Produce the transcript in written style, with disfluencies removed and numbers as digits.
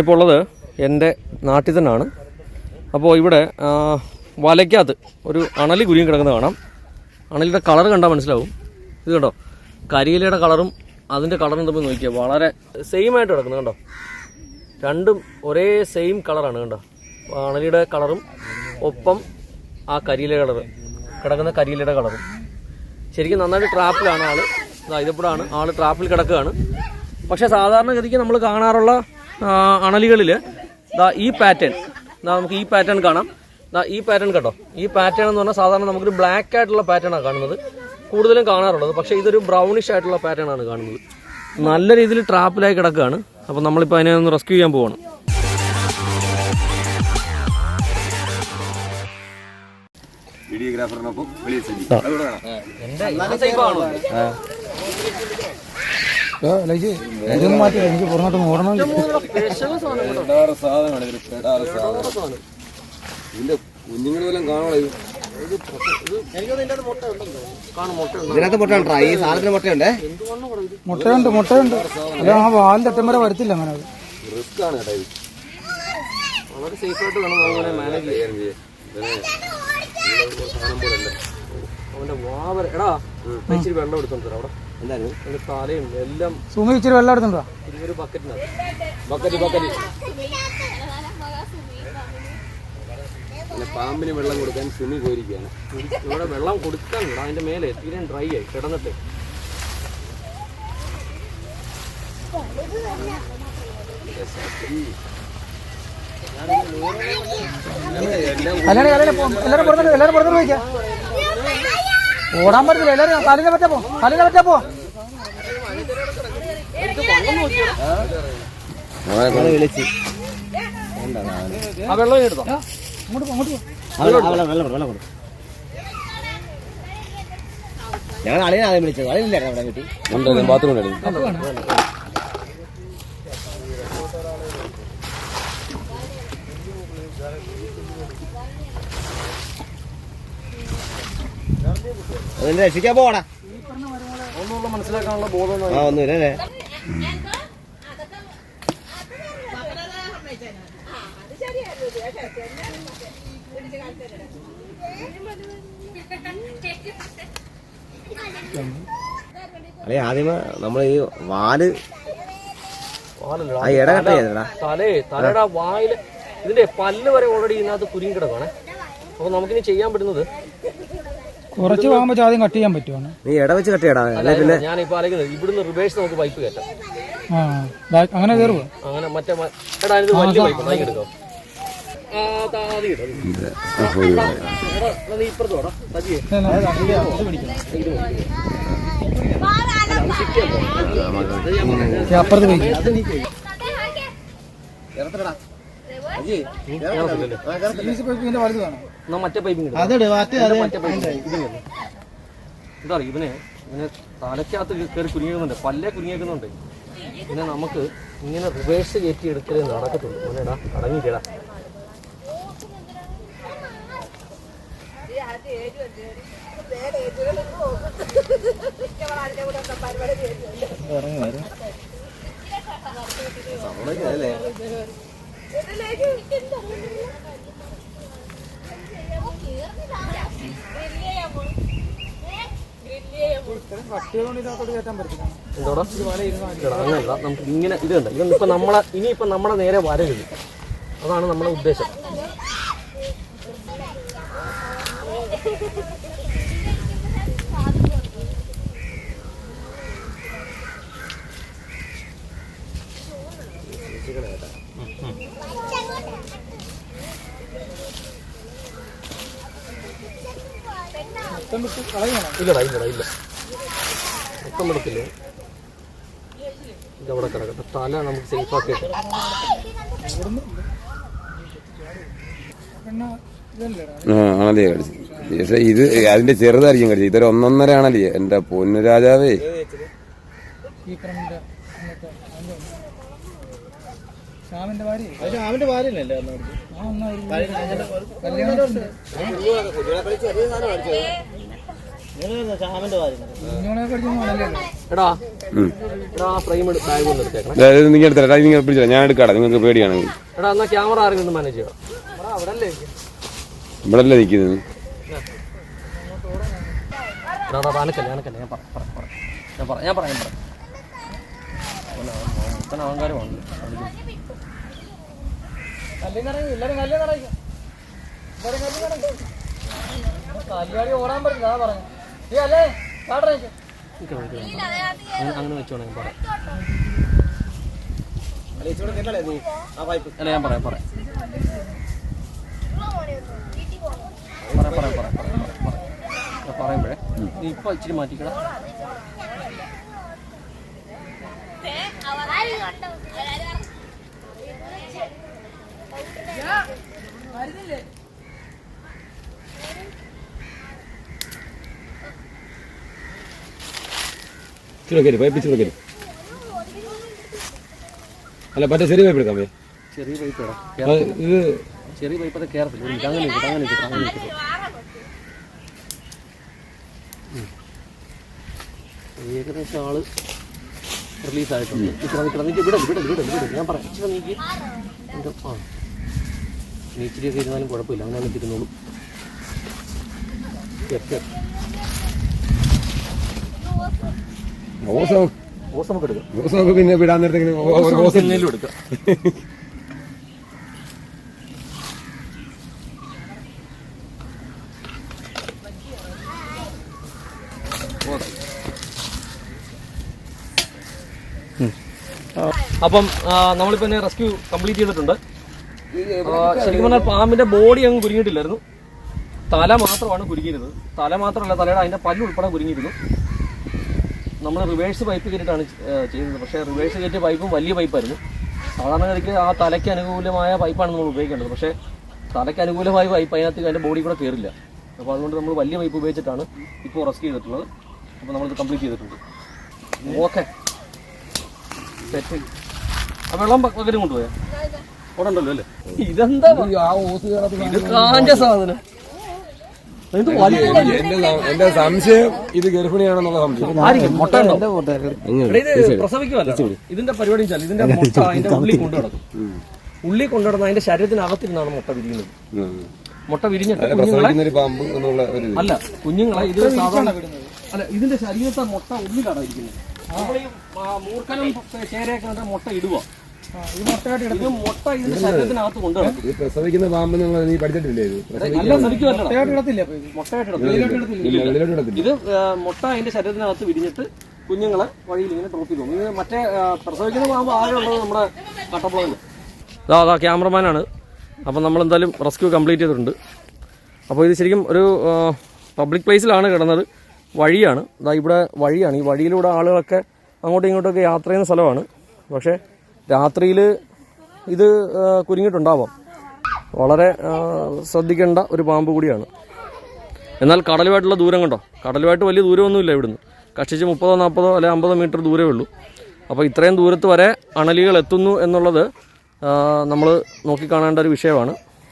ഇപ്പോൾ ഉള്ളത് എൻ്റെ നാട്ടിൽ തന്നെയാണ്. അപ്പോൾ ഇവിടെ വലയ്ക്കകത്ത് ഒരു അണലി കുരുങ്ങി കിടക്കുന്നത് കാണാം. അണലിയുടെ കളർ കണ്ടാൽ മനസ്സിലാവും. ഇത് കണ്ടോ, കരിയിലയുടെ കളറും അതിൻ്റെ കളറും തമ്മിൽ നോക്കിയാൽ വളരെ സെയിം ആയിട്ട് കിടക്കുന്നത് കണ്ടോ. രണ്ടും ഒരേ സെയിം കളറാണ് കണ്ടോ. അണലിയുടെ കളറും ഒപ്പം ആ കരിയില കളർ കിടക്കുന്ന കരിയിലയുടെ കളറും. ശരിക്കും നന്നായിട്ട് ട്രാപ്പിലാണ് ആള്. ഇതെപ്പോഴാണ് ആള് ട്രാപ്പിൽ കിടക്കുകയാണ്. പക്ഷേ സാധാരണഗതിക്ക് നമ്മൾ കാണാറുള്ള അണലികളിൽ ഈ പാറ്റേൺ നമുക്ക് ഈ പാറ്റേൺ കാണാം. ഈ പാറ്റേൺ കേട്ടോ, ഈ പാറ്റേൺ എന്ന് പറഞ്ഞാൽ സാധാരണ നമുക്കൊരു ബ്ലാക്ക് ആയിട്ടുള്ള പാറ്റേണാണ് കാണുന്നത് കൂടുതലും കാണാറുള്ളത്. പക്ഷേ ഇതൊരു ബ്രൗണിഷ് ആയിട്ടുള്ള പാറ്റേൺ ആണ് കാണുന്നത്. നല്ല രീതിയിൽ ട്രാപ്പിലായി കിടക്കുകയാണ്. അപ്പോൾ നമ്മളിപ്പോൾ അതിനെ ഒന്ന് റെസ്ക്യൂ ചെയ്യാൻ പോവാണ്. വീഡിയോഗ്രാഫറിനൊപ്പം എനിക്ക് പുറത്തോട്ട് ഓടണം. ഇതിന്റെ കുഞ്ഞുങ്ങളെല്ലാം കാണണം. ഇതിനകത്ത് മുട്ടയുണ്ടോ? ഈ സാധനത്തിന് മുട്ടയുണ്ടേ? മുട്ടയുണ്ട്. അല്ല, ആ വാലിന്റെ അറ്റം വരെ വരത്തില്ല. അങ്ങനെ റിസ്ക് ആണ് കേട്ടോ. ഇത് വളരെ സേഫായിട്ട് വേണം അതുപോലെ മാനേജ് ചെയ്യാൻ. അവന്റെ വാവര എടാ ഇച്ചിരി വെള്ളം എടുത്തോണ്ട് അവിടെ എന്തായാലും എന്റെ തലയും എല്ലാം സുമി ഇച്ചിരി വെള്ളം എടുത്തുണ്ടോ? ഒരു ബക്കറ്റിനകത്ത് പാമ്പിന് വെള്ളം കൊടുക്കാൻ സുമി കോരിക്കുകയാണ്. ഇവിടെ വെള്ളം കൊടുക്കാനുണ്ട്. അതിന്റെ മേലെ തീരെ ഡ്രൈ ആയി കിടന്നിട്ട്. എല്ലാരും പുറത്തോട്ട് പോയിക്കാം. ഓടാൻ പറ്റില്ല. എല്ലാരും കാലിനെ പറ്റാ പോ. വിളിച്ച് ആ വെള്ളം എടുത്തോ. ഞങ്ങൾ അളിയനെ ആദ്യം വിളിച്ചത്. അളിയില്ല അവിടെ കിട്ടി. ബാത്റൂം അതിന്റെ രക്ഷിക്കാൻ പോകണ ഒന്നുള്ള മനസ്സിലാക്കാനുള്ള ബോധം ഒന്നുമില്ലേ. അല്ലെ ആദ്യമേ നമ്മൾ ഈ വാല് തലയുടെ വായില് ഇതിന്റെ പല്ല് വരെ ഓൾറെഡി ഇതിനകത്ത് കുരുങ്ങി കിടക്കാണ്. അപ്പൊ നമുക്കിനി ചെയ്യാൻ പറ്റുന്നത് കുറച്ച് വാങ്ങുമ്പോൾ ആദ്യം കട്ട് ചെയ്യാൻ പറ്റുമോ? നീ ഇട വെച്ച് കട്ട് ചെയ്യടാ. ഞാനിപ്പോ ആലോചിക്കുന്നത് ഇവിടുന്ന് റിവേഴ്സ് നമുക്ക് പൈപ്പ് കയറ്റാം. അങ്ങനെ കയറുമോ? അങ്ങനെ മറ്റേ എടാ ഇത് വലിയ പൈപ്പ് നായി എടുക്കാം. ഇപ്പുറത്തോടാ അപ്പുറത്ത് പോയി മറ്റേ പൈപ്പിംഗ് എന്താ പറയുക, ഇവനെ തലയ്ക്കകത്ത് കയറി കുരുങ്ങിക്കുന്നുണ്ട്, പല്ലേ കുരുങ്ങിയേക്കുന്നുണ്ട്. പിന്നെ നമുക്ക് ഇങ്ങനെ റിവേഴ്സ് കയറ്റി എടുക്കലേ നടക്കത്തുള്ളൂ. മോനെടാ അടങ്ങിക്കേടാ. എന്തോടാ അങ്ങനല്ല, നമുക്ക് ഇങ്ങനെ ഇത് കണ്ട ഇതൊന്നിപ്പോ ഇനിയിപ്പോ നമ്മളെ നേരെ വരരുത്. അതാണ് നമ്മുടെ ഉദ്ദേശം. ഇല്ല മൊത്തം എടുക്കില്ലേ. ഇതവിടെ കിടക്കട്ടെ. തല നമുക്ക് സേഫ് ആക്കിയിട്ട് ആണല്ലേ കടിച്ചു. പക്ഷെ ഇത് അതിന്റെ ചെറുതായിരിക്കും കടിച്ചത്. ഇതൊരു 1.5 ആണല്ലേ. എന്റെ പൊന്നു രാജാവേ. ശ്യാമിന്റെ ഭാര്യയല്ലേ? എടാ ആ ഫ്രെയിം ബാഗ് കൊണ്ട് എടുത്തേക്കണം. നിങ്ങൾ എടുത്തല്ല, നിങ്ങൾ പിടിച്ചില്ല, ഞാൻ എടുക്കാടാ നിങ്ങൾക്ക് പേടിയാണെങ്കിൽ. എടാ എന്നാ ക്യാമറ ആരെങ്കിലും മാനേജ് ചെയ്യണം. ഇവിടെ അല്ലേ നിൽക്കുന്നത്. ഞാൻ പറയാം അഹങ്കാരമാണ്. ഓടാൻ പറ്റില്ല പറഞ്ഞു അങ്ങനെ വെച്ചോണേ പറയാം. അല്ല ഞാൻ പറയാം പറയുമ്പോഴേ നീ ഇപ്പൊ ഇച്ചിരി മാറ്റിക്കണം. പൈപ്പിച്ചിടക്കരുത്. അല്ല മറ്റേ ചെറിയ പൈപ്പ് എടുക്കാം. ചെറിയ പൈപ്പ് ചെറിയ പൈപ്പ് അത് കേറത്തില്ല. അങ്ങനെ ഏകദേശം ആള് റിലീസായിട്ടുണ്ട്. ഞാൻ പറയാം ഇച്ചിരി നീക്കി നീച്ചിരിയൊക്കെ ഇരുന്നാലും കുഴപ്പമില്ല, അങ്ങനെ തിരുന്നോളൂ. പിന്നെ വിടാൻ നേരത്തെ എടുക്കാം. അപ്പം നമ്മളിപ്പോ റെസ്ക്യൂ കംപ്ലീറ്റ് ചെയ്തിട്ടുണ്ട്. ശരിക്കും പറഞ്ഞാൽ പാമ്പിന്റെ ബോഡി അങ്ങ് കുരുങ്ങിയിട്ടില്ലായിരുന്നു, തല മാത്രമാണ് കുരുങ്ങിയിരുന്നത്. തല മാത്രമല്ല, തലയുടെ അതിന്റെ പല്ല് ഉൾപ്പെടെ കുരുങ്ങിയിരുന്നു. നമ്മൾ റിവേഴ്സ് പൈപ്പ് കയറ്റിയിട്ടാണ് ചെയ്തത്. പക്ഷേ റിവേഴ്സ് കയറ്റിയ പൈപ്പും വലിയ പൈപ്പായിരുന്നു. സാധാരണഗതിക്ക് ആ തലയ്ക്ക് അനുകൂലമായ പൈപ്പാണ് നമ്മൾ ഉപയോഗിക്കേണ്ടത്. പക്ഷേ തലയ്ക്ക് അനുകൂലമായ പൈപ്പ് അതിനകത്ത് അതിൻ്റെ ബോഡി കൂടെ കയറില്ല. അപ്പോൾ അതുകൊണ്ട് നമ്മൾ വലിയ പൈപ്പ് ഉപയോഗിച്ചിട്ടാണ് ഇപ്പോൾ റെസ്ക്യൂ ചെയ്തിട്ടുള്ളത്. അപ്പോൾ നമ്മളിത് കംപ്ലീറ്റ് ചെയ്തിട്ടുണ്ട്. Okay set. ആ വെള്ളം പകരം കൊണ്ടുപോയാ അവിടെ ഉണ്ടല്ലോ അല്ലേ? ഇതെന്താ ഇത് കാഞ്ച സാധനം. എന്റെ സംശയം ഇത് ഗർഭിണിയാണെന്നുള്ള സംശയം. പ്രസവിക്കുമല്ലോ. ഇതിന്റെ പരിപാടി വെച്ചാൽ ഇതിന്റെ മുട്ട അതിന്റെ ഉള്ളി കൊണ്ടു നടക്കും. ഉള്ളി കൊണ്ടുനടന്ന് അതിന്റെ ശരീരത്തിനകത്തിരുന്നാണ് മുട്ട വിരിയുന്നത്. മുട്ട വിരിഞ്ഞിട്ട് അല്ല കുഞ്ഞുങ്ങളെ ഇത് സാധാരണ അല്ല ഇതിന്റെ ശരീരത്തെ മുട്ട ഉള്ളിലാണ് ഇരിക്കുന്നത്. നമ്മൾ ഈ മൂർക്കനും ചേരയൊക്കെ മുട്ട ഇടുക. ഇത് മുട്ട ഇതിന്റെ ശരീരത്തിനകത്ത് കൊണ്ടു നടക്കും. പ്രസവിക്കുന്ന പാമ്പ് നീ പഠിച്ചിട്ടില്ലേ? നല്ല ഇത് മുട്ട അതിന്റെ ശരീരത്തിനകത്ത് വിരിഞ്ഞിട്ട് കുഞ്ഞുങ്ങളെ വഴിയിൽ ഇങ്ങനെ ഡ്രോപ്പ് ചെയ്തു. ഇത് മറ്റേ പ്രസവിക്കുന്ന പാമ്പ് ആകെ ഉള്ളത് നമ്മുടെ കട്ടപ്പുളയിൽ. അതാ ക്യാമറമാനാണ്. അപ്പം നമ്മളെന്തായാലും റെസ്ക്യൂ കംപ്ലീറ്റ് ചെയ്തിട്ടുണ്ട്. അപ്പോൾ ഇത് ശരിക്കും ഒരു പബ്ലിക് പ്ലേസിലാണ് കിടന്നത്. വഴിയാണ്, ഇതാ ഇവിടെ വഴിയാണ്. ഈ വഴിയിലൂടെ ആളുകളൊക്കെ അങ്ങോട്ടും ഇങ്ങോട്ടൊക്കെ യാത്ര ചെയ്യുന്ന സ്ഥലമാണ്. പക്ഷേ രാത്രിയിൽ ഇത് കുരുങ്ങിയിട്ടുണ്ടാവാം. വളരെ ശ്രദ്ധിക്കേണ്ട ഒരു പാമ്പ് കൂടിയാണ്. എന്നാൽ കടലുമായിട്ടുള്ള ദൂരം കണ്ടോ, കടലുമായിട്ട് വലിയ ദൂരമൊന്നുമില്ല. ഇവിടുന്ന് കഷ്ടിച്ച് 30-40 അല്ലെ 50 മീറ്റർ ദൂരമേ ഉള്ളൂ. അപ്പോൾ ഇത്രയും ദൂരത്ത് വരെ അണലികൾ എത്തുന്നു എന്നുള്ളത് നമ്മൾ നോക്കിക്കാണേണ്ട ഒരു വിഷയമാണ്.